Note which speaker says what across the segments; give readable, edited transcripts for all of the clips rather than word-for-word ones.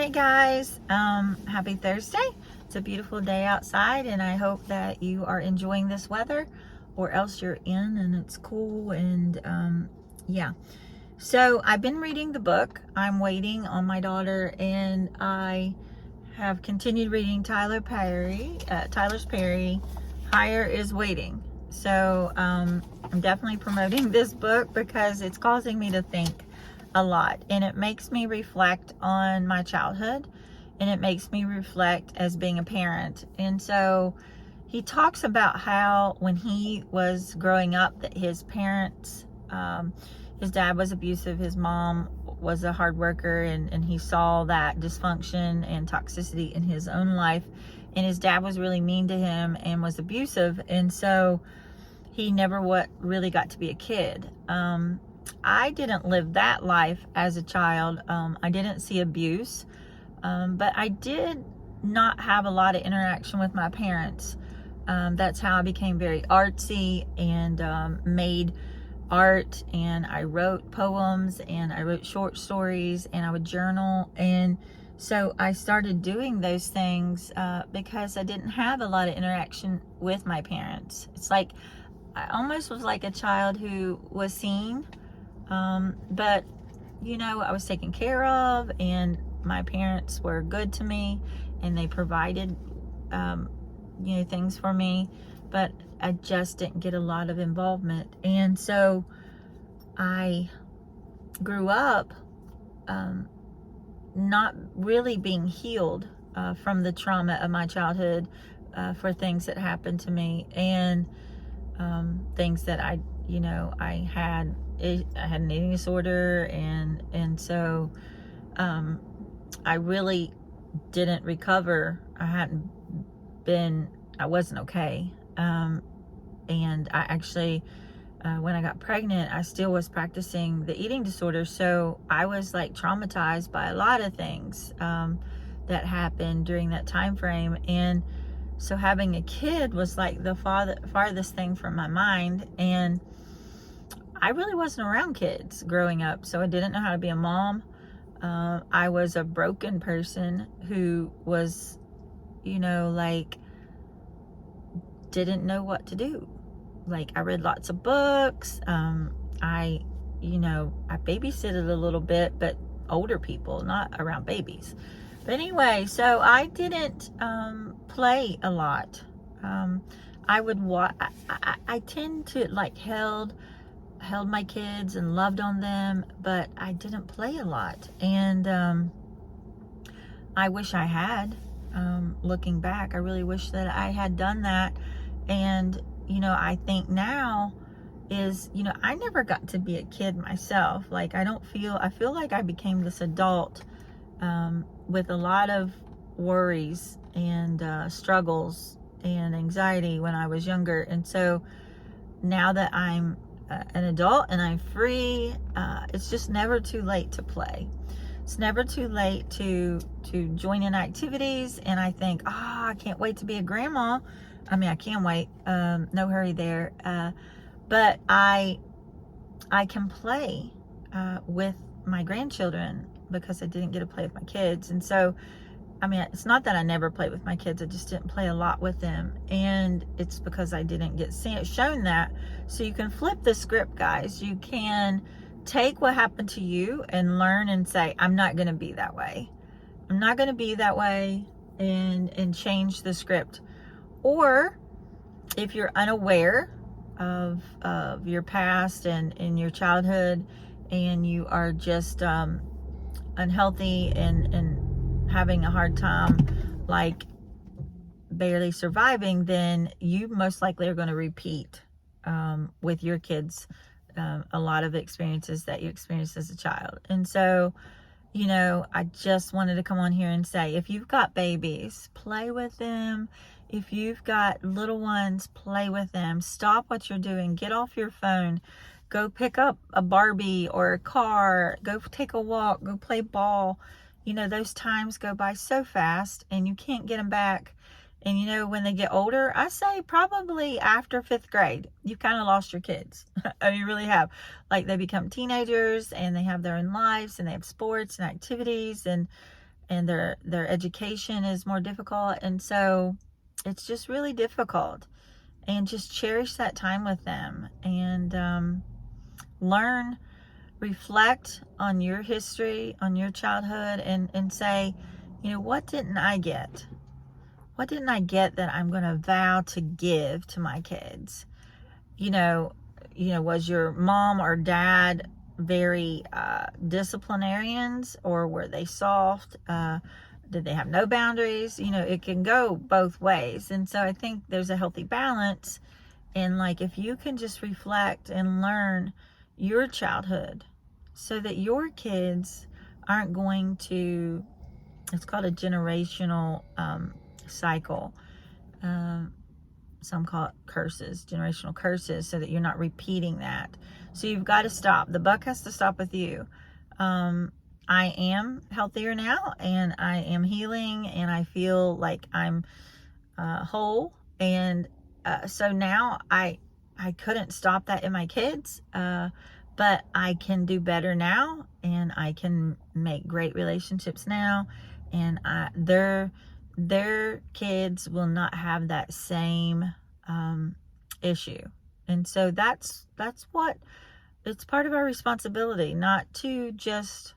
Speaker 1: Hey guys, happy Thursday. It's a beautiful day outside and I hope that you are enjoying this weather, or else you're in and it's cool. And yeah, so I've been reading the book. I'm waiting on my daughter, and I have continued reading Tyler's Perry, Higher is Waiting. So I'm definitely promoting this book because it's causing me to think a lot, and it makes me reflect on my childhood, and it makes me reflect as being a parent. And so he talks about how when he was growing up, that his parents, his dad was abusive, his mom was a hard worker, and he saw that dysfunction and toxicity in his own life, and his dad was really mean to him and was abusive, and so he never really got to be a kid. I didn't live that life as a child. I didn't see abuse, but I did not have a lot of interaction with my parents. That's how I became very artsy and made art, and I wrote poems and I wrote short stories and I would journal. And so I started doing those things because I didn't have a lot of interaction with my parents. It's like I almost was like a child who was seen, but I was taken care of, and my parents were good to me, and they provided things for me, but I just didn't get a lot of involvement. And so I grew up not really being healed from the trauma of my childhood, for things that happened to me, and things that I had an eating disorder, and so I really didn't recover. I wasn't okay. And I actually, when I got pregnant, I still was practicing the eating disorder. So I was like traumatized by a lot of things that happened during that time frame. And so having a kid was like the farthest thing from my mind. And I really wasn't around kids growing up, so I didn't know how to be a mom. I was a broken person who was, didn't know what to do. Like, I read lots of books. I babysitted a little bit, but older people, not around babies. But anyway, so I didn't play a lot. I would I tend to held my kids and loved on them, but I didn't play a lot. And I wish I had. Looking back, I really wish that I had done that. And I think now is, I never got to be a kid myself. Like, I feel like I became this adult with a lot of worries and struggles and anxiety when I was younger. And so now that I'm an adult and I'm free, it's just never too late to play. It's never too late to join in activities. And I think, I can't wait to be a grandma. I mean, I can wait. No hurry there. But I can play with my grandchildren because I didn't get to play with my kids. And so, I mean, it's not that I never played with my kids. I just didn't play a lot with them. And it's because I didn't get shown that. So you can flip the script, guys. You can take what happened to you and learn and say, I'm not going to be that way. I'm not going to be that way, and change the script. Or if you're unaware of your past and your childhood, and you are just unhealthy and having a hard time, like barely surviving, then you most likely are going to repeat with your kids a lot of experiences that you experienced as a child. And so, I just wanted to come on here and say, if you've got babies, play with them. If you've got little ones, play with them. Stop what you're doing. Get off your phone. Go pick up a Barbie or a car. Go take a walk. Go play ball. Those times go by so fast and you can't get them back. And when they get older, I say probably after 5th grade, you've kind of lost your kids. I mean, you really have. Like, they become teenagers and they have their own lives and they have sports and activities, and and their education is more difficult. And so it's just really difficult. And just cherish that time with them, and learn, reflect on your history, on your childhood, and say, what didn't I get? What didn't I get that I'm going to vow to give to my kids? Was your mom or dad very disciplinarians, or were they soft? Did they have no boundaries? It can go both ways. And so I think there's a healthy balance. And like, if you can just reflect and learn your childhood so that your kids aren't going to, it's called a generational cycle. Some call it curses, generational curses, so that you're not repeating that. So you've got to stop. The buck has to stop with you. I am healthier now, and I am healing, and I feel like I'm whole. And so now I couldn't stop that in my kids, but I can do better now, and I can make great relationships now, and their kids will not have that same issue. And so that's what it's part of our responsibility, not to just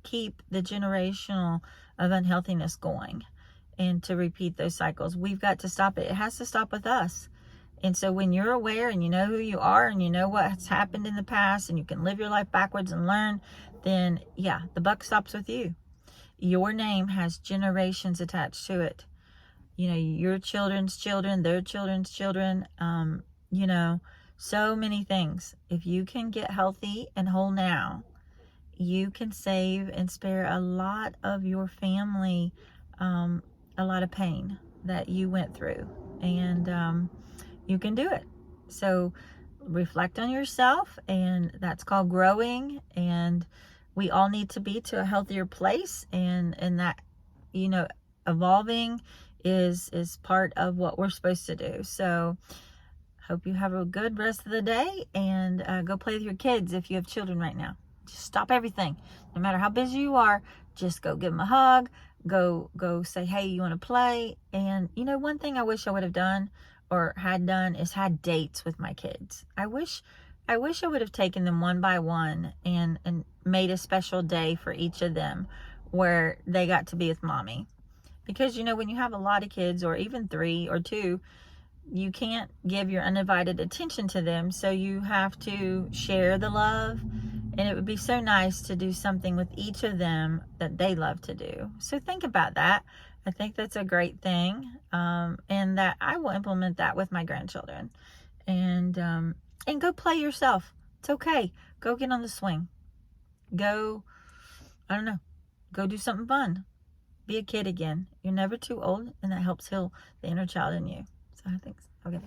Speaker 1: keep the generational of unhealthiness going and to repeat those cycles. We've got to stop it. It has to stop with us. And so when you're aware and you know who you are and you know what's happened in the past and you can live your life backwards and learn, then yeah, the buck stops with you. Your name has generations attached to it. Your children's children, their children's children, so many things. If you can get healthy and whole now, you can save and spare a lot of your family, a lot of pain that you went through, and you can do it. So reflect on yourself, and that's called growing. And we all need to be to a healthier place, and that, evolving is part of what we're supposed to do. So hope you have a good rest of the day, and go play with your kids if you have children right now. Just stop everything. No matter how busy you are, just go give them a hug. Go say, hey, you want to play? And one thing I wish I would have done or had done is had dates with my kids. I wish I would have taken them one by one and made a special day for each of them where they got to be with mommy. Because when you have a lot of kids, or even 3 or 2, you can't give your undivided attention to them. So you have to share the love. And it would be so nice to do something with each of them that they love to do. So think about that. I think that's a great thing. And that I will implement that with my grandchildren. And go play yourself. It's okay. Go get on the swing. Go, I don't know, go do something fun. Be a kid again. You're never too old, and that helps heal the inner child in you. So I think, okay.